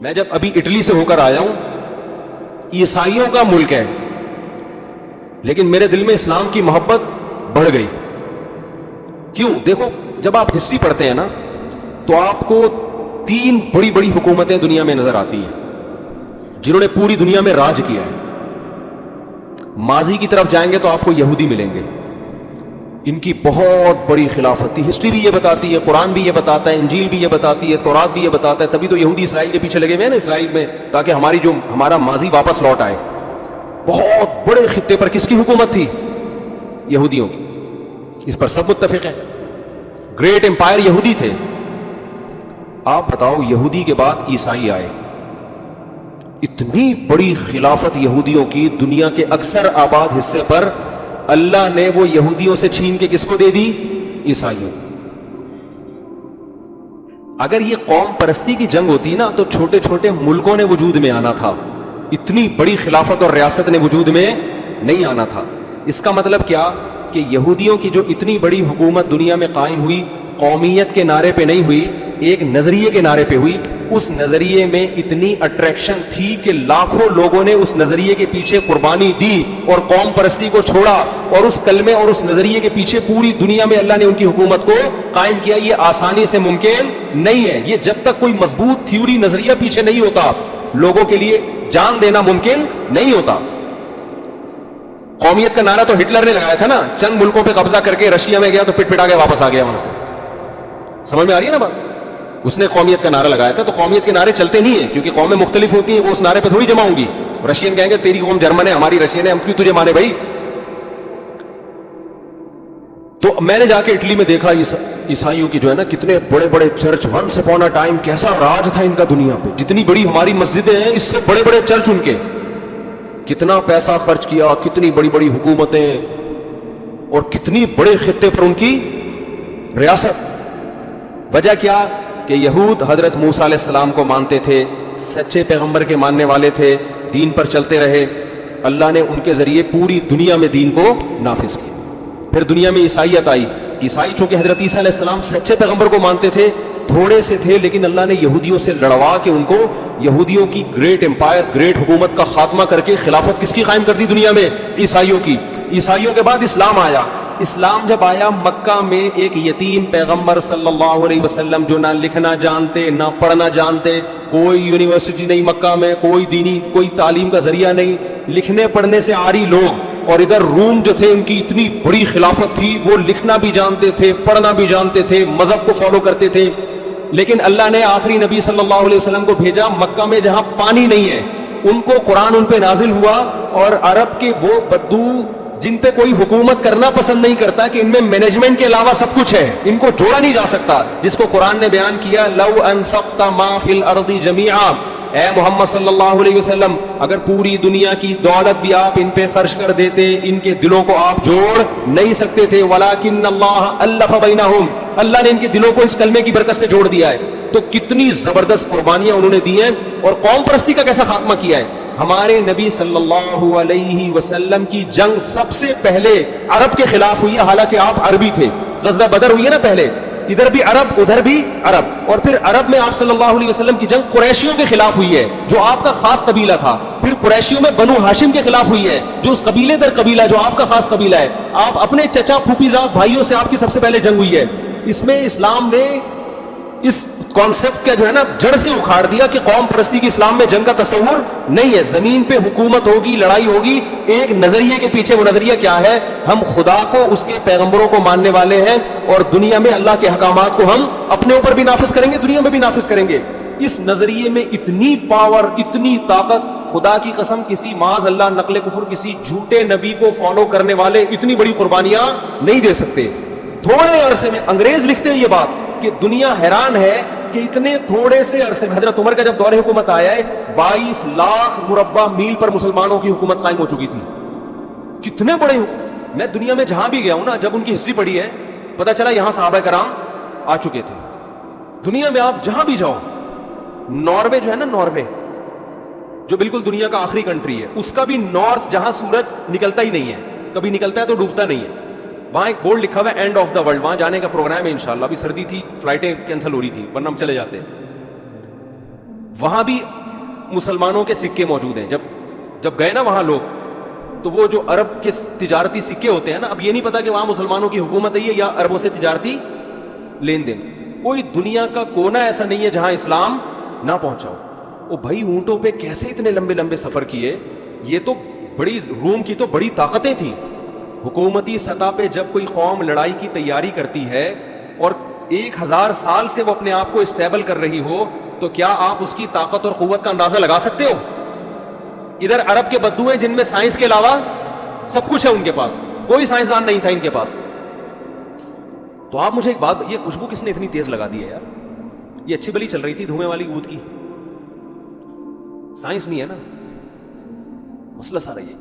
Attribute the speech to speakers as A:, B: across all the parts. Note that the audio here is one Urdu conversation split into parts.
A: میں جب ابھی اٹلی سے ہو کر آیا ہوں، عیسائیوں کا ملک ہے، لیکن میرے دل میں اسلام کی محبت بڑھ گئی۔ کیوں؟ دیکھو، جب آپ ہسٹری پڑھتے ہیں نا تو آپ کو تین بڑی بڑی حکومتیں دنیا میں نظر آتی ہیں جنہوں نے پوری دنیا میں راج کیا ہے۔ ماضی کی طرف جائیں گے تو آپ کو یہودی ملیں گے، ان کی بہت بڑی خلافت تھی۔ ہسٹری بھی یہ بتاتی ہے، قرآن بھی یہ بتاتا ہے، انجیل بھی یہ بتاتی ہے، تورات بھی یہ بتاتا ہے۔ تبھی تو یہودی اسرائیل کے پیچھے لگے ہوئے ہیں نا، اسرائیل میں، تاکہ ہمارا ماضی واپس لوٹ آئے۔ بہت بڑے خطے پر کس کی حکومت تھی؟ یہودیوں کی۔ اس پر سب متفق ہیں، گریٹ امپائر یہودی تھے۔ آپ بتاؤ، یہودی کے بعد عیسائی آئے، اتنی بڑی خلافت یہودیوں کی دنیا کے اکثر آباد حصے پر، اللہ نے وہ یہودیوں سے چھین کے کس کو دے دی؟ عیسائیوں۔ اگر یہ قوم پرستی کی جنگ ہوتی نا تو چھوٹے چھوٹے ملکوں نے وجود میں آنا تھا، اتنی بڑی خلافت اور ریاست نے وجود میں نہیں آنا تھا۔ اس کا مطلب کیا کہ یہودیوں کی جو اتنی بڑی حکومت دنیا میں قائم ہوئی، قومیت کے نعرے پہ نہیں ہوئی، ایک نظریے کے نعرے پہ ہوئی۔ اس نظریے میں اتنی اٹریکشن تھی کہ لاکھوں لوگوں نے اس نظریے کے پیچھے قربانی دی اور قوم پرستی کو چھوڑا، اور اس کلمے اور اس نظریے کے پیچھے پوری دنیا میں اللہ نے ان کی حکومت کو قائم کیا۔ یہ آسانی سے ممکن نہیں ہے، یہ جب تک کوئی مضبوط تھیوری نظریہ پیچھے نہیں ہوتا، لوگوں کے لیے جان دینا ممکن نہیں ہوتا۔ قومیت کا نعرہ تو ہٹلر نے لگایا تھا نا، چند ملکوں پہ قبضہ کر کے رشیا میں گیا تو پٹ پٹا کے واپس آ گیا وہاں سے۔ سمجھ میں آ رہی ہے نا بات؟ اس نے قومیت کا نعرہ لگایا تھا، تو قومیت کے نعرے چلتے نہیں ہیں کیونکہ قومیں مختلف ہوتی ہیں، وہ اس نعرے پہ تھوڑی جمع ہوں گی۔ رشین کہیں گے تیری قوم جرمن ہے، ہماری رشین ہے، ہم کیوں تجھے مانے بھائی؟ تو میں نے جا کے اٹلی میں دیکھا عیسائیوں کی جو ہے نا کتنے بڑے بڑے church, once upon a time کیسا راج تھا ان کا دنیا پہ، جتنی بڑی ہماری مسجدیں ہیں اس سے بڑے بڑے چرچ ان کے، کتنا پیسہ خرچ کیا، کتنی بڑی بڑی حکومتیں، اور کتنی بڑے خطے پر ان کی ریاست۔ وجہ کیا کہ یہود حضرت موسیٰ علیہ السلام کو مانتے تھے، سچے پیغمبر کے ماننے والے تھے، دین پر چلتے رہے، اللہ نے ان کے ذریعے پوری دنیا میں دین کو نافذ کیا۔ پھر دنیا میں عیسائیت آئی، عیسائی چونکہ حضرت عیسیٰ علیہ السلام سچے پیغمبر کو مانتے تھے، تھوڑے سے تھے، لیکن اللہ نے یہودیوں سے لڑوا کے ان کو، یہودیوں کی گریٹ امپائر، گریٹ حکومت کا خاتمہ کر کے خلافت کس کی قائم کر دی دنیا میں؟ عیسائیوں کی۔ عیسائیوں کے بعد اسلام آیا۔ اسلام جب آیا، مکہ میں ایک یتیم پیغمبر صلی اللہ علیہ وسلم جو نہ لکھنا جانتے نہ پڑھنا جانتے، کوئی یونیورسٹی نہیں مکہ میں، کوئی دینی کوئی تعلیم کا ذریعہ نہیں، لکھنے پڑھنے سے عاری لوگ، اور ادھر روم جو تھے ان کی اتنی بڑی خلافت تھی، وہ لکھنا بھی جانتے تھے، پڑھنا بھی جانتے تھے، مذہب کو فالو کرتے تھے۔ لیکن اللہ نے آخری نبی صلی اللہ علیہ وسلم کو بھیجا مکہ میں جہاں پانی نہیں ہے، ان کو قرآن ان پہ نازل ہوا، اور عرب کے وہ بدو جن پہ کوئی حکومت کرنا پسند نہیں کرتا کہ ان میں مینجمنٹ کے علاوہ سب کچھ ہے، ان کو جوڑا نہیں جا سکتا، جس کو قرآن نے بیان کیا لو انفقت ما فی الارض جمیعا، اے محمد صلی اللہ علیہ وسلم اگر پوری دنیا کی دولت بھی آپ ان پہ خرچ کر دیتے، ان کے دلوں کو آپ جوڑ نہیں سکتے تھے، ولکن اللہ الف بینہم، اللہ نے ان کے دلوں کو اس کلمے کی برکت سے جوڑ دیا ہے۔ تو کتنی زبردست قربانیاں انہوں نے دی ہیں، اور قوم پرستی کا کیسا خاتمہ کیا ہے۔ ہمارے نبی صلی اللہ علیہ وسلم کی جنگ سب سے پہلے عرب کے خلاف ہوئی ہے، حالانکہ آپ عربی تھے۔ غزوہ بدر ہوئی ہے نا پہلے، ادھر بھی عرب ادھر بھی عرب، اور پھر عرب میں آپ صلی اللہ علیہ وسلم کی جنگ قریشیوں کے خلاف ہوئی ہے جو آپ کا خاص قبیلہ تھا، پھر قریشیوں میں بنو ہاشم کے خلاف ہوئی ہے جو اس قبیلے در قبیلہ جو آپ کا خاص قبیلہ ہے، آپ اپنے چچا پھوپھی زاد بھائیوں سے آپ کی سب سے پہلے جنگ ہوئی ہے۔ اس میں اسلام نے اس کانسیپٹ کا جو ہے نا جڑ سے اکھاڑ دیا کہ قوم پرستی کی اسلام میں جنگ کا تصور نہیں ہے، زمین پہ حکومت ہوگی، لڑائی ہوگی، ایک نظریے کے پیچھے۔ وہ نظریہ کیا ہے؟ ہم خدا کو، اس کے پیغمبروں کو ماننے والے ہیں، اور دنیا میں اللہ کے احکامات کو ہم اپنے اوپر بھی نافذ کریں گے، دنیا میں بھی نافذ کریں گے۔ اس نظریے میں اتنی پاور، اتنی طاقت، خدا کی قسم کسی معاذ اللہ نقل کفر کسی جھوٹے نبی کو فالو کرنے والے اتنی بڑی قربانیاں نہیں دے سکتے۔ تھوڑے عرصے میں، انگریز لکھتے ہیں یہ بات کہ دنیا حیران ہے کہ اتنے تھوڑے سے عرصے میں، حضرت عمر کا جب دور حکومت آیا ہے 22 لاکھ مربع میل پر مسلمانوں کی حکومت قائم ہو چکی تھی۔ کتنے بڑے میں دنیا میں جہاں بھی گیا ہوں نا، جب ان کی ہسٹری پڑھی ہے پتہ چلا یہاں صحابہ کرام آ چکے تھے۔ دنیا میں آپ جہاں بھی جاؤ، ناروے جو ہے نا، ناروے جو بالکل دنیا کا آخری کنٹری ہے، اس کا بھی نارتھ جہاں سورج نکلتا ہی نہیں ہے، کبھی نکلتا ہے تو ڈوبتا نہیں ہے، وہاں ایک بورڈ لکھا ہوا ہے اینڈ آف دا ورلڈ، وہاں جانے کا پروگرام ہے انشاءاللہ۔ ابھی سردی تھی، فلائٹیں کینسل ہو رہی تھی، ورنہ ہم چلے جاتے۔ وہاں بھی مسلمانوں کے سکے موجود ہیں. جب گئے نا وہاں لوگ, تو وہ جو عرب کے تجارتی سکے ہوتے ہیں نا, اب یہ نہیں پتا کہ وہاں مسلمانوں کی حکومت ہے یا عربوں سے تجارتی لین دین. کوئی دنیا کا کونا ایسا نہیں ہے جہاں اسلام نہ پہنچا ہو. او بھائی اونٹوں پہ کیسے اتنے لمبے لمبے سفر کیے؟ یہ تو بڑی روم کی تو بڑی طاقتیں تھیں. حکومتی سطح پہ جب کوئی قوم لڑائی کی تیاری کرتی ہے اور 1000 سال سے وہ اپنے آپ کو اسٹیبل کر رہی ہو, تو کیا آپ اس کی طاقت اور قوت کا اندازہ لگا سکتے ہو؟ ادھر عرب کے بدو ہیں جن میں سائنس کے علاوہ سب کچھ ہے ان کے پاس, کوئی سائنسدان نہیں تھا ان کے پاس. تو آپ مجھے ایک بات, یہ خوشبو کس نے اتنی تیز لگا دی ہے یار؟ یہ اچھی بلی چل رہی تھی دھوئیں والی اود کی, سائنس نہیں ہے نا, مسئلہ سارا یہ.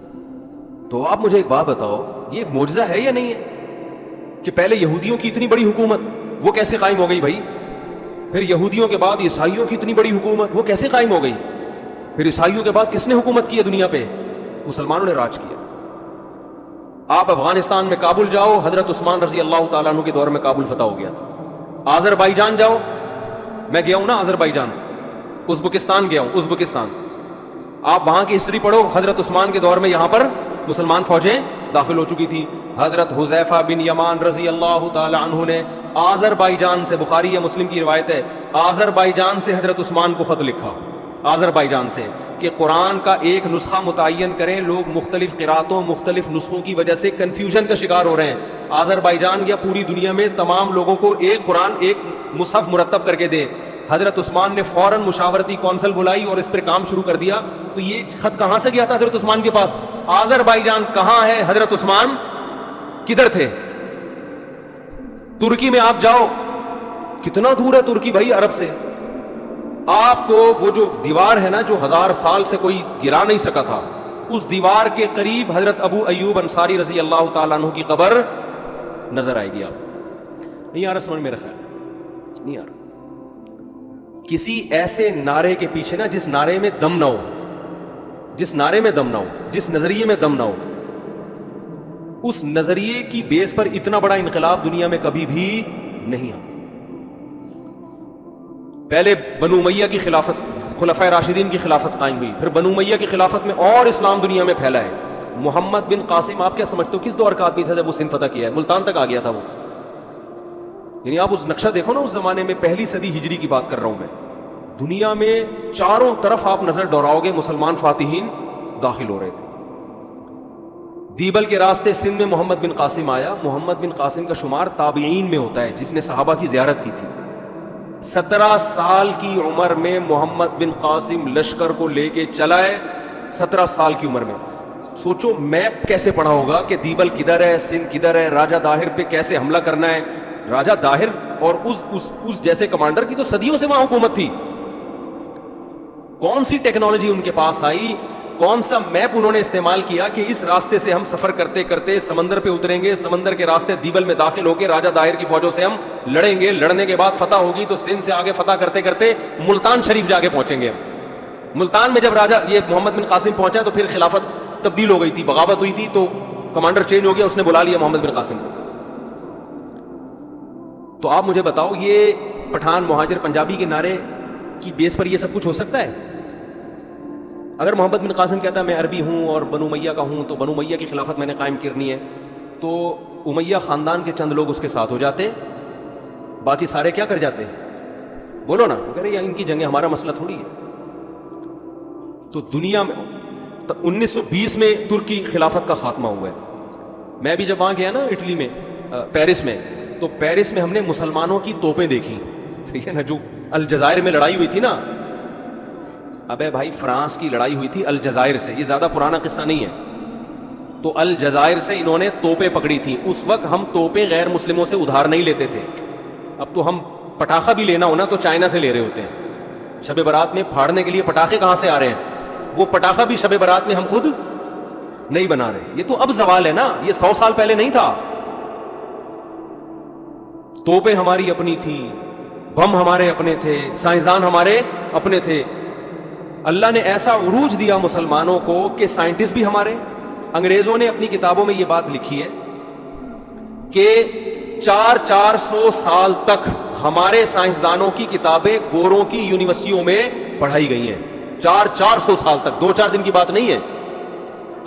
A: تو آپ مجھے ایک بات بتاؤ, یہ ایک معجزہ ہے یا نہیں ہے کہ پہلے یہودیوں کی اتنی بڑی حکومت وہ کیسے قائم ہو گئی بھائی؟ پھر یہودیوں کے بعد عیسائیوں کی اتنی بڑی حکومت وہ کیسے قائم ہو گئی؟ پھر عیسائیوں کے بعد کس نے حکومت کی ہے دنیا پہ؟ مسلمانوں نے راج کیا. آپ افغانستان میں کابل جاؤ, حضرت عثمان رضی اللہ تعالیٰ عنہ کے دور میں کابل فتح ہو گیا تھا. آذربائیجان جاؤ, میں گیا ہوں نا آذربائیجان, ازبکستان گیا ہوں, ازبکستان, آپ وہاں کی ہسٹری پڑھو. حضرت عثمان کے دور میں یہاں پر مسلمان فوجیں داخل ہو چکی تھی. حضرت حذیفہ بن یمان رضی اللہ تعالی عنہ نے آذربائیجان سے, بخاری یا مسلم کی روایت ہے, آذربائیجان سے حضرت عثمان کو خط لکھا, آذربائیجان سے, کہ قرآن کا ایک نسخہ متعین کریں. لوگ مختلف قراتوں مختلف نسخوں کی وجہ سے کنفیوژن کا شکار ہو رہے ہیں. آذربائیجان یا پوری دنیا میں تمام لوگوں کو ایک قرآن ایک مصحف مرتب کر کے دیں. حضرت عثمان نے فوراً مشاورتی کونسل بلائی اور اس پر کام شروع کر دیا. تو یہ خط کہاں سے گیا تھا حضرت عثمان کے پاس؟ آذربائیجان کہاں ہے؟ حضرت عثمان کدھر تھے؟ ترکی میں آپ جاؤ, کتنا دور ہے ترکی بھائی عرب سے. آپ کو وہ جو دیوار ہے نا جو 1000 سال سے کوئی گرا نہیں سکا تھا, اس دیوار کے قریب حضرت ابو ایوب انصاری رضی اللہ تعالیٰ عنہ کی قبر نظر آئے گی. آپ نہیں آ رہا سمجھ؟ میرا خیال نہیں آ رہا. کسی ایسے نعرے کے پیچھے نا جس نعرے میں دم نہ ہو, جس نعرے میں دم نہ ہو, جس نظریے میں دم نہ ہو, اس نظریے کی بیس پر اتنا بڑا انقلاب دنیا میں کبھی بھی نہیں آتا. پہلے بنو امیہ کی خلافت, خلفائے راشدین کی خلافت قائم ہوئی, پھر بنو امیہ کی خلافت میں اور اسلام دنیا میں پھیلا ہے. محمد بن قاسم آپ کیا سمجھتے ہو کس دور کا آدمی تھا جب وہ سندھ فتح کیا ہے؟ ملتان تک آ گیا تھا وہ. یعنی آپ اس نقشہ دیکھو نا, اس زمانے میں پہلی صدی ہجری کی بات کر رہا ہوں میں. دنیا میں چاروں طرف آپ نظر دوڑاؤ گے مسلمان فاتحین داخل ہو رہے تھے. دیبل کے راستے سندھ میں محمد بن قاسم آیا. محمد بن قاسم کا شمار تابعین میں ہوتا ہے جس نے صحابہ کی زیارت کی تھی. 17 سال کی عمر میں محمد بن قاسم لشکر کو لے کے چلا ہے. 17 سال کی عمر میں سوچو میپ کیسے پڑا ہوگا کہ دیبل کدھر ہے, سندھ کدھر ہے, راجہ داہر پہ کیسے حملہ کرنا ہے. راجہ داہر اور اس جیسے کمانڈر کی تو صدیوں سے وہاں حکومت تھی. کون سی ٹیکنالوجی ان کے پاس آئی, کون سا میپ انہوں نے استعمال کیا کہ اس راستے سے ہم سفر کرتے کرتے سمندر پہ اتریں گے, سمندر کے راستے دیبل میں داخل ہو کے راجہ داہر کی فوجوں سے ہم لڑیں گے, لڑنے کے بعد فتح ہوگی تو سندھ سے آگے فتح کرتے کرتے ملتان شریف جا کے پہنچیں گے. ملتان میں جب راجہ یہ محمد بن قاسم پہنچا تو پھر خلافت تبدیل ہو گئی تھی, بغاوت ہوئی تھی, تو کمانڈر چینج ہو گیا, اس نے بلا لیا محمد بن قاسم کو. تو آپ مجھے بتاؤ یہ پٹھان مہاجر پنجابی کے نعرے کی بیس پر یہ سب کچھ ہو سکتا ہے؟ اگر محمد بن قاسم کہتا ہے میں عربی ہوں اور بنو امیہ کا ہوں تو بنو امیہ کی خلافت میں نے قائم کرنی ہے, تو امیہ خاندان کے چند لوگ اس کے ساتھ ہو جاتے, باقی سارے کیا کر جاتے؟ بولو نا, اگر یہ ان کی جنگیں ہمارا مسئلہ تھوڑی ہے. تو دنیا میں 1920 میں ترکی خلافت کا خاتمہ ہوا ہے. میں بھی جب وہاں گیا نا اٹلی میں, پیرس میں, تو پیرس میں ہم نے مسلمانوں کی توپیں دیکھی, ٹھیک ہے نا, جو الجزائر میں لڑائی ہوئی تھی نا. ابے بھائی فرانس کی لڑائی ہوئی تھی الجزائر سے, یہ زیادہ پرانا قصہ نہیں ہے. تو الجزائر سے انہوں نے توپیں پکڑی تھیں. اس وقت ہم توپیں غیر مسلموں سے ادھار نہیں لیتے تھے. اب تو ہم پٹاخہ بھی لینا ہونا تو چائنا سے لے رہے ہوتے ہیں. شب برات میں پھاڑنے کے لیے پٹاخے کہاں سے آ رہے ہیں؟ وہ پٹاخہ بھی شب برات میں ہم خود نہیں بنا رہے. یہ تو اب زوال ہے نا, یہ 100 سال پہلے نہیں تھا. توپیں ہماری اپنی تھیں, بم ہمارے اپنے تھے, سائنسدان ہمارے اپنے تھے. اللہ نے ایسا عروج دیا مسلمانوں کو کہ سائنٹسٹ بھی ہمارے. انگریزوں نے اپنی کتابوں میں یہ بات لکھی ہے کہ 400 سال تک ہمارے سائنسدانوں کی کتابیں گوروں کی یونیورسٹیوں میں پڑھائی گئی ہیں 400 سال تک, 2-4 دن کی بات نہیں ہے.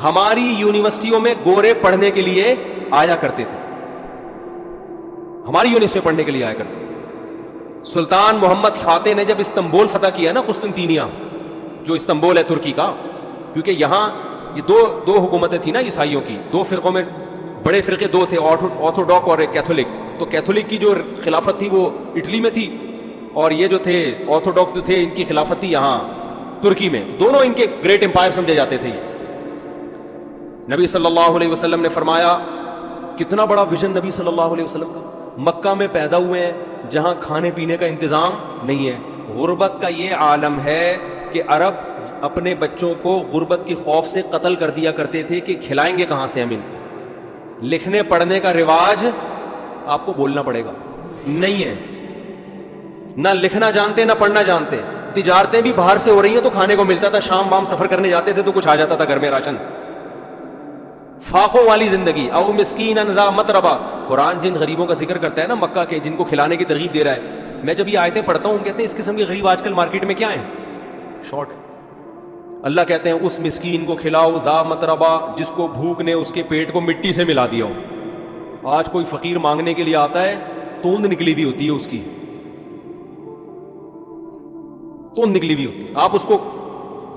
A: ہماری یونیورسٹیوں میں گورے پڑھنے کے لیے آیا کرتے تھے, ہماری یونیورسٹی میں پڑھنے کے لیے آیا کرتے تھے. سلطان محمد فاتح نے جب استنبول فتح کیا نا, قسطنطینیہ جو استنبول ہے ترکی کا, کیونکہ یہاں یہ دو حکومتیں تھیں نا عیسائیوں کی, 2 فرقوں میں بڑے فرقے 2 تھے, آرتھوڈاک اور کیتھولک. تو کیتھولک کی جو خلافت تھی وہ اٹلی میں تھی, اور یہ جو تھے آرتھوڈاک جو تھے ان کی خلافت تھی یہاں ترکی میں. دونوں ان کے گریٹ امپائر سمجھے جاتے تھے. یہ نبی صلی اللہ علیہ وسلم نے فرمایا, کتنا بڑا ویژن نبی صلی اللہ علیہ وسلم کا. مکہ میں پیدا ہوئے ہیں جہاں کھانے پینے کا انتظام نہیں ہے. غربت کا یہ عالم ہے کہ عرب اپنے بچوں کو غربت کے خوف سے قتل کر دیا کرتے تھے کہ کھلائیں گے کہاں سے ہم ان کو. لکھنے پڑھنے کا رواج آپ کو بولنا پڑے گا نہیں ہے, نہ لکھنا جانتے نہ پڑھنا جانتے. تجارتیں بھی باہر سے ہو رہی ہیں تو کھانے کو ملتا تھا, شام وام سفر کرنے جاتے تھے تو کچھ آ جاتا تھا گھر میں راشن. فاقوں والی زندگی. او مسکینا ذا متربہ, قرآن جن غریبوں کا ذکر کرتا ہے نا مکہ کے, جن کو کھلانے کی ترغیب دے رہا ہے, میں جب یہ آیتیں پڑھتا ہوں کہتے ہیں اس قسم کے غریب آج کل مارکیٹ میں کیا ہیں, شارٹ ہے. اللہ کہتے ہیں اس مسکین کو کھلاؤ ذا متربہ, جس کو بھوک نے اس کے پیٹ کو مٹی سے ملا دیا ہو. آج کوئی فقیر مانگنے کے لیے آتا ہے, توند نکلی بھی ہوتی ہے اس کی, توند نکلی بھی ہوتی ہے. آپ اس کو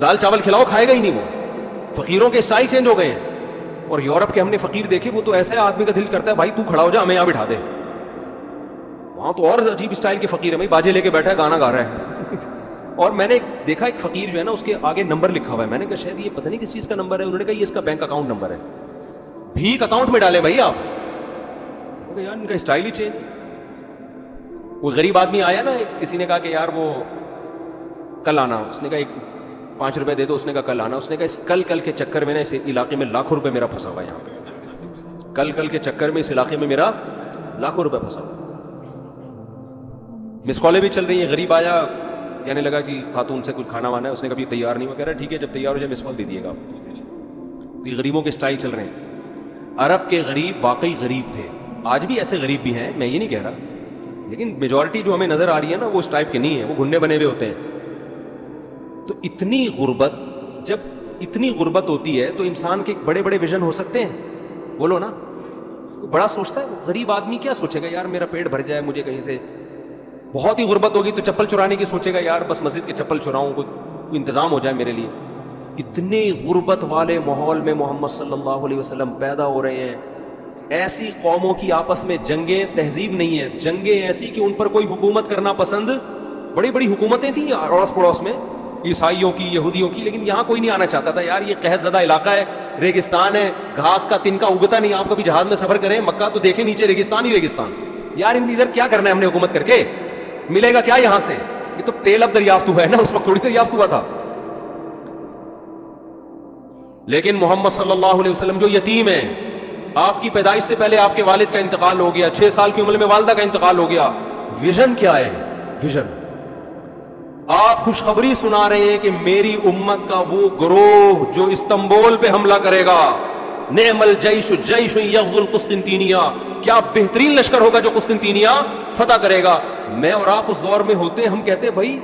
A: دال چاول کھلاؤ کھائے گا ہی نہیں. وہ فقیروں کے اسٹائل چینج ہو گئے ہیں. اور یورپ کے ہم نے فقیر دیکھے, وہ تو ایسے آدمی کا دل کرتا ہے بھائی تو کھڑا ہو جا, ہمیں یہاں بٹھا دے. وہاں تو اور عجیب اسٹائل کے فقیر ہے, بھائی باجے لے کے بیٹھا ہے گانا گا رہا ہے. اور میں نے دیکھا ایک فقیر جو ہے نا اس کے آگے نمبر لکھا ہوا ہے. میں نے کہا شاید یہ پتہ نہیں کس چیز کا نمبر ہے. انہوں نے کہا یہ اس کا بینک اکاؤنٹ نمبر ہے. بھیک اکاؤنٹ میں ڈالے بھائی آپ. یار ان کا اسٹائل ہی چینج. وہ غریب آدمی آیا نا, کسی نے کہا کہ یار وہ کل آنا. اس نے کہا ایک 5 روپے دے دو. اس نے کہا کل آنا. اس نے کہا اس کل کے چکر میں نا اس علاقے میں لاکھوں روپے میرا پھنسا ہوا ہے. یہاں پہ کل کے چکر میں اس علاقے میں میرا لاکھوں روپے پھنسا ہوا. مس کالیں بھی چل رہی ہیں. غریب آیا, کہنے لگا جی خاتون سے کچھ کھانا وانا ہے. اس نے کبھی تیار نہیں ہوا. کہہ رہا ٹھیک ہے جب تیار ہو جائے مس کال دے دیے گا. تو یہ غریبوں کے اسٹائل چل رہے ہیں. عرب کے غریب واقعی غریب تھے, آج بھی ایسے غریب بھی ہیں, میں یہ نہیں کہہ رہا, لیکن میجورٹی جو ہمیں نظر آ رہی ہے نا وہ اس ٹائپ کے نہیں ہے, وہ گھننے بنے ہوئے ہوتے ہیں. تو اتنی غربت, جب اتنی غربت ہوتی ہے تو انسان کے بڑے بڑے ویژن ہو سکتے ہیں. بولو نا, بڑا سوچتا ہے. غریب آدمی کیا سوچے گا, یار میرا پیٹ بھر جائے, مجھے کہیں سے بہت ہی غربت ہوگی تو چپل چرانے کی سوچے گا, یار بس مسجد کے چپل چراؤں, کوئی انتظام ہو جائے میرے لیے. اتنے غربت والے ماحول میں محمد صلی اللہ علیہ وسلم پیدا ہو رہے ہیں. ایسی قوموں کی آپس میں جنگیں تہذیب نہیں ہے, جنگیں ایسی کہ ان پر کوئی حکومت کرنا پسند. بڑی بڑی حکومتیں تھیں اڑوس پڑوس میں, عیسائیوں کی, یہودیوں کی, لیکن یہاں کوئی نہیں آنا چاہتا تھا. یار یہ قحط زدہ علاقہ ہے, ریگستان ہے, گھاس کا تنکا اگتا نہیں. آپ کبھی جہاز میں سفر کریں مکہ تو دیکھیں نیچے ریگستان ہی ریگستان. یار ادھر کیا کرنا ہے ہم نے حکومت کر کے, ملے گا کیا یہاں سے. یہ تو تیل اب دریافت ہوا ہے نا, اس وقت تھوڑی دریافت ہوا تھا. لیکن محمد صلی اللہ علیہ وسلم جو یتیم ہیں, آپ کی پیدائش سے پہلے آپ کے والد کا انتقال ہو گیا, 6 سال کی عمر میں والدہ کا انتقال ہو گیا. ویژن کیا ہے, ویژن آپ خوشخبری سنا رہے ہیں کہ میری امت کا وہ گروہ جو استنبول پہ حملہ کرے گا, نعم الجیش جیش یغزو القسطنطینیہ, کیا بہترین لشکر ہوگا جو قسطنطینیہ فتح کرے گا. میں اور آپ اس دور میں ہوتے, ہم کہتے بھائی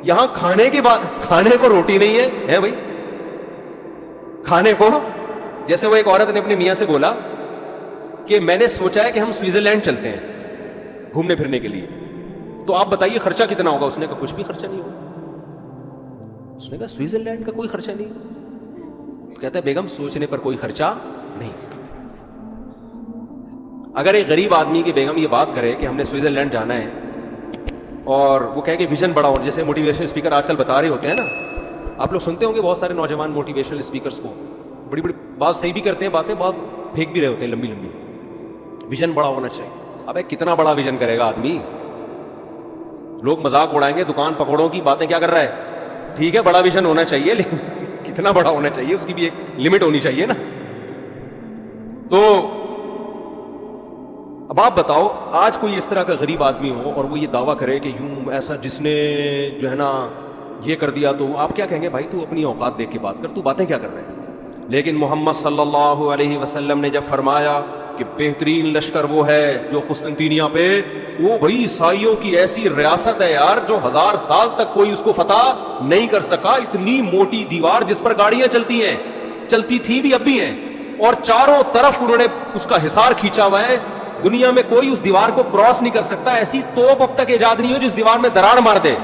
A: یہاں کھانے کے بعد کھانے کو روٹی نہیں ہے بھائی کھانے کو. جیسے وہ ایک عورت نے اپنے میاں سے بولا کہ میں نے سوچا ہے کہ ہم سوئٹزرلینڈ چلتے ہیں گھومنے پھرنے کے لیے, تو آپ بتائیے خرچہ کتنا ہوگا. اس نے کہا کچھ بھی خرچہ نہیں ہوگا. اس نے کہا سوئٹزرلینڈ کا کوئی خرچہ نہیں. کہتا ہے بیگم سوچنے پر کوئی خرچہ نہیں. اگر ایک غریب آدمی کی بیگم یہ بات کرے کہ ہم نے سوئٹزرلینڈ جانا ہے, اور وہ کہے کہ ویژن بڑا ہو, جیسے موٹیویشنل اسپیکر آج کل بتا رہے ہوتے ہیں نا, آپ لوگ سنتے ہوں گے بہت سارے نوجوان موٹیویشنل اسپیکرس کو, بڑی بڑی بات صحیح بھی کرتے ہیں, باتیں بہت پھینک بھی رہے ہوتے ہیں لمبی لمبی. ویژن بڑا ہونا چاہیے. ابے کتنا بڑا ویژن کرے گا آدمی. لوگ مذاق اڑائیں گے, دکان پکوڑوں کی باتیں کیا کر رہا ہے. ٹھیک ہے بڑا ویژن ہونا چاہیے, لیکن کتنا بڑا ہونا چاہیے, اس کی بھی ایک لمٹ ہونی چاہیے نا. تو اب آپ بتاؤ, آج کوئی اس طرح کا غریب آدمی ہو اور وہ یہ دعویٰ کرے کہ یوں ایسا جس نے جو ہے نا یہ کر دیا, تو آپ کیا کہیں گے, بھائی تو اپنی اوقات دیکھ کے بات کر, تو باتیں کیا کر رہے ہیں. لیکن محمد صلی اللہ علیہ وسلم نے جب فرمایا کہ بہترین لشکر وہ ہے جو قسطنطینیہ پہ، وہ بھائی عیسائیوں کی ایسی ریاست ہے یار جو 1000 سال تک کوئی اس کو فتح نہیں کر سکا. اتنی موٹی دیوار جس پر گاڑیاں چلتی ہیں، چلتی تھی بھی اب بھی ہیں، اور چاروں طرف انہوں نے اس کا حصار کھینچا ہوا ہے. دنیا میں کوئی اس دیوار کو کراس نہیں کر سکتا. ایسی توپ اب تک ایجاد نہیں ہو جس دیوار میں دراڑ مار دے.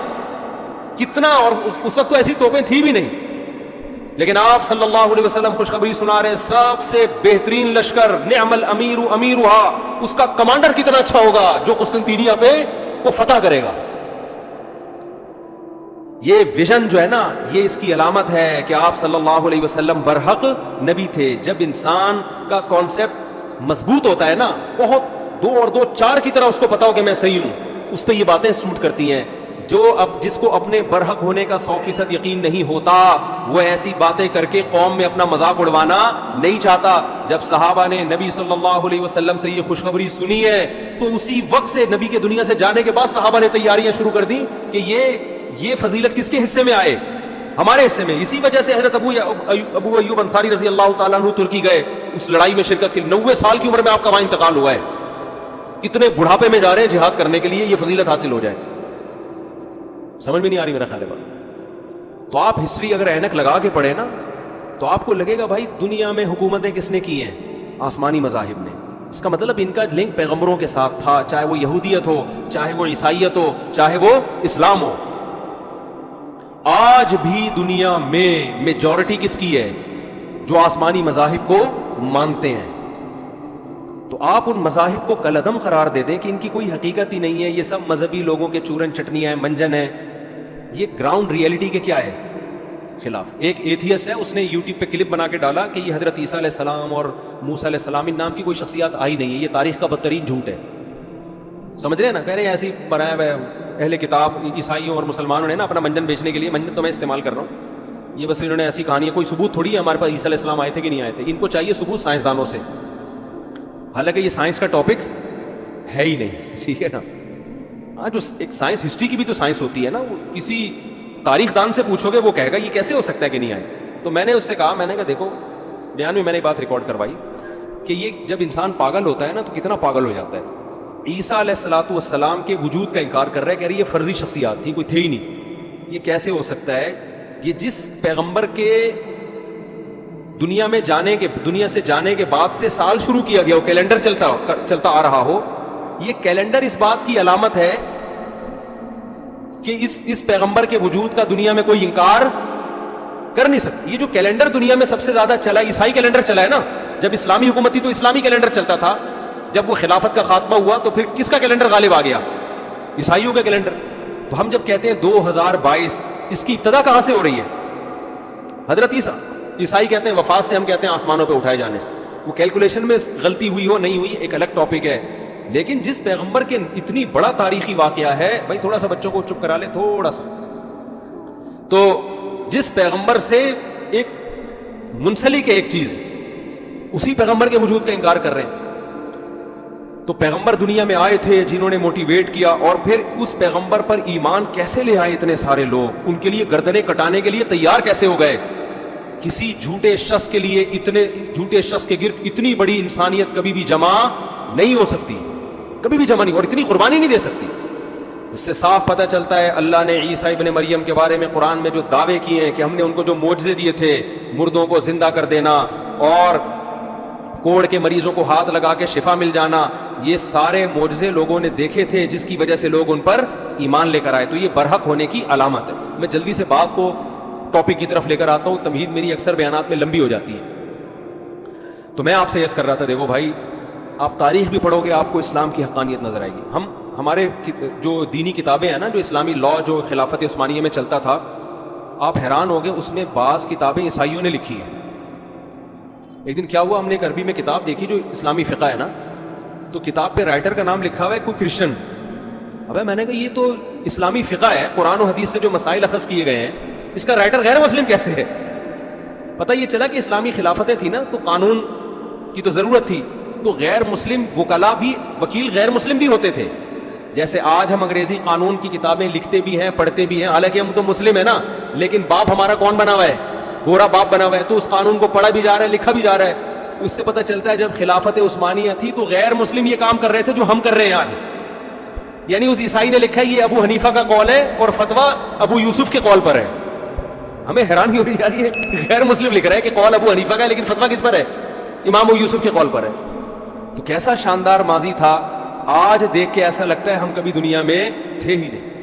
A: کتنا، اور اس وقت تو ایسی توپیں تھی بھی نہیں. لیکن آپ صلی اللہ علیہ وسلم خوشخبری سنا رہے ہیں، سب سے بہترین لشکر، نعم الامیر امیرھا، اس کا کمانڈر کتنا اچھا ہوگا جو قسطنطینیہ پہ کو فتح کرے گا. یہ ویژن جو ہے نا، یہ اس کی علامت ہے کہ آپ صلی اللہ علیہ وسلم برحق نبی تھے. جب انسان کا کانسیپٹ مضبوط ہوتا ہے نا، بہت 2 اور 2 4 کی طرح اس کو پتا ہو کہ میں صحیح ہوں، اس پہ یہ باتیں سوٹ کرتی ہیں. جس کو اپنے برحق ہونے کا 100% یقین نہیں ہوتا، وہ ایسی باتیں کر کے قوم میں اپنا مذاق اڑوانا نہیں چاہتا. جب صحابہ نے نبی صلی اللہ علیہ وسلم سے یہ خوشخبری سنی ہے تو اسی وقت سے نبی کے دنیا سے جانے کے بعد صحابہ نے تیاریاں شروع کر دی کہ یہ فضیلت کس کے حصے میں آئے؟ ہمارے حصے میں. اسی وجہ سے حضرت ابو ایوب انصاری رضی اللہ تعالیٰ عنہ ترکی گئے اس لڑائی میں شرکت کی. 90 سال کی عمر میں آپ کا وہاں انتقال ہوا ہے. اتنے بڑھاپے میں جا رہے ہیں جہاد کرنے کے لیے، یہ فضیلت حاصل ہو جائے. سمجھ میں نہیں آ رہی میرا خیال ہے بات. تو آپ ہسٹری اگر اینک لگا کے پڑھیں نا تو آپ کو لگے گا بھائی دنیا میں حکومتیں کس نے کی ہیں؟ آسمانی مذاہب نے. اس کا مطلب ان کا لنک پیغمبروں کے ساتھ تھا، چاہے وہ یہودیت ہو، چاہے وہ عیسائیت ہو، چاہے وہ اسلام ہو. آج بھی دنیا میں میجورٹی کس کی ہے؟ جو آسمانی مذاہب کو مانتے ہیں. تو آپ ان مذاہب کو کالعدم قرار دے دیں کہ ان کی کوئی حقیقت ہی نہیں ہے، یہ سب مذہبی لوگوں کے چورن چٹنیاں ہیں، منجن ہیں. یہ گراؤنڈ ریئلٹی کے کیا ہے؟ خلاف. ایک ایتھیسٹ ہے، اس نے یوٹیوب پہ کلپ بنا کے ڈالا کہ یہ حضرت عیسیٰ علیہ السلام اور موسیٰ علیہ السلام ان نام کی کوئی شخصیات آئی نہیں ہے، یہ تاریخ کا بدترین جھوٹ ہے. سمجھ رہے ہیں نا؟ کہہ رہے ہیں ایسی بنایا ہوا اہل کتاب عیسائیوں اور مسلمانوں نے نا اپنا منجن بیچنے کے لیے. منجن تو میں استعمال کر رہا ہوں، یہ بس انہوں نے ایسی کہانی ہے. کوئی ثبوت تھوڑی ہے ہمارے پاس عیسیٰ علیہ السلام آئے تھے کہ نہیں آئے تھے. ان کو چاہیے ثبوت سائنسدانوں سے، حالانکہ یہ سائنس کا ٹاپک ہے ہی نہیں. ٹھیک ہے نا؟ ہاں، جو ایک سائنس، ہسٹری کی بھی تو سائنس ہوتی ہے نا. وہ کسی تاریخ دان سے پوچھو گے وہ کہے گا یہ کیسے ہو سکتا ہے کہ نہیں آئے. تو میں نے اس سے کہا، میں نے کہا دیکھو، بیان میں میں نے بات ریکارڈ کروائی کہ یہ جب انسان پاگل ہوتا ہے نا تو کتنا پاگل ہو جاتا ہے. عیسیٰ علیہ الصلوۃ والسلام کے وجود کا انکار کر رہا ہے، کہہ رہی یہ فرضی شخصیات تھی، کوئی تھے ہی نہیں. یہ کیسے ہو سکتا ہے؟ یہ جس پیغمبر کے دنیا سے جانے کے بعد سے سال شروع کیا گیا ہو، کیلنڈر چلتا آ رہا ہو، یہ کیلنڈر اس بات کی علامت ہے کہ اس پیغمبر کے وجود کا دنیا میں کوئی انکار کر نہیں سکتی. یہ جو کیلنڈر دنیا میں سب سے زیادہ چلا ہے، عیسائی کیلنڈر چلا ہے نا. جب اسلامی حکومت تھی تو اسلامی کیلنڈر چلتا تھا. جب وہ خلافت کا خاتمہ ہوا تو پھر کس کا کیلنڈر غالب آ گیا؟ عیسائیوں کا کیلنڈر. تو ہم جب کہتے ہیں 2022، اس کی ابتدا کہاں سے ہو رہی ہے؟ حضرت عیسیٰ. عیسائی کہتے ہیں وفات سے، ہم کہتے ہیں آسمانوں پہ اٹھائے جانے سے. وہ کیلکولیشن میں غلطی ہوئی ہو نہیں ہوئی ایک الگ ٹاپک ہے. لیکن جس پیغمبر کے اتنی بڑا تاریخی واقعہ ہے، بھائی تھوڑا سا بچوں کو چپ کرا لے تھوڑا سا. تو جس پیغمبر سے ایک منسلک ہے ایک چیز، اسی پیغمبر کے وجود کا انکار کر رہے ہیں. تو پیغمبر دنیا میں آئے تھے جنہوں نے موٹیویٹ کیا، اور پھر اس پیغمبر پر ایمان کیسے لے آئے اتنے سارے لوگ؟ ان کے لیے گردنیں کٹانے کے لیے تیار کیسے ہو گئے؟ کسی جھوٹے شخص کے لیے، اتنے جھوٹے شخص کے گرد اتنی بڑی انسانیت کبھی بھی جمع نہیں ہو سکتی، کبھی بھی جمع نہیں، اور اتنی قربانی نہیں دے سکتی. اس سے صاف پتہ چلتا ہے اللہ نے عیسیٰ ابن مریم کے بارے میں قرآن میں جو دعوے کیے ہیں کہ ہم نے ان کو جو معجزے دیے تھے، مردوں کو زندہ کر دینا اور کوڑ کے مریضوں کو ہاتھ لگا کے شفا مل جانا، یہ سارے معجزے لوگوں نے دیکھے تھے جس کی وجہ سے لوگ ان پر ایمان لے کر آئے. تو یہ برحق ہونے کی علامت ہے. میں جلدی سے بات کو ٹاپک کی طرف لے کر آتا ہوں، تمہید میری اکثر بیانات میں لمبی ہو جاتی ہے. تو میں آپ سے یس کر رہا تھا، دیکھو بھائی، آپ تاریخ بھی پڑھو گے آپ کو اسلام کی حقانیت نظر آئے گی. ہمارے جو دینی کتابیں ہیں نا، جو اسلامی لا جو خلافت عثمانیہ میں چلتا تھا، آپ حیران ہوگے، اس میں بعض کتابیں عیسائیوں نے لکھی ہیں. ایک دن کیا ہوا، ہم نے ایک عربی میں کتاب دیکھی جو اسلامی فقہ ہے نا، تو کتاب پہ رائٹر کا نام لکھا ہوا ہے کوئی کرسچن. ابے میں نے کہا یہ تو اسلامی فقہ ہے، قرآن و حدیث سے جو مسائل اخذ کیے گئے ہیں، اس کا رائٹر غیر مسلم کیسے ہے؟ پتہ یہ چلا کہ اسلامی خلافتیں تھیں نا، تو قانون کی تو ضرورت تھی، تو غیر مسلم وکلا بھی، وکیل غیر مسلم بھی ہوتے تھے. جیسے آج ہم انگریزی قانون کی کتابیں لکھتے بھی ہیں، پڑھتے بھی ہیں، حالانکہ ہم تو مسلم ہیں نا، لیکن باپ ہمارا کون بنا ہوا ہے؟ گورا باپ بنا ہوا ہے. تو اس قانون کو پڑھا بھی جا رہا ہے، لکھا بھی جا رہا ہے. اس سے پتہ چلتا ہے جب خلافت عثمانیہ تھی تو غیر مسلم یہ کام کر رہے تھے جو ہم کر رہے ہیں آج. یعنی اس عیسائی نے لکھا ہے یہ ابو حنیفہ کا قول ہے اور فتویٰ ابو یوسف کے قول پر ہے. ہمیں حیرانی ہو رہی ہے یہ غیر مسلم لکھ رہا ہے کہ قول ابو حنیفہ کا ہے لیکن فتویٰ کس پر ہے؟ امام ابو یوسف کے قول پر ہے. تو کیسا شاندار ماضی تھا, آج دیکھ کے ایسا لگتا ہے ہم کبھی دنیا میں تھے ہی نہیں.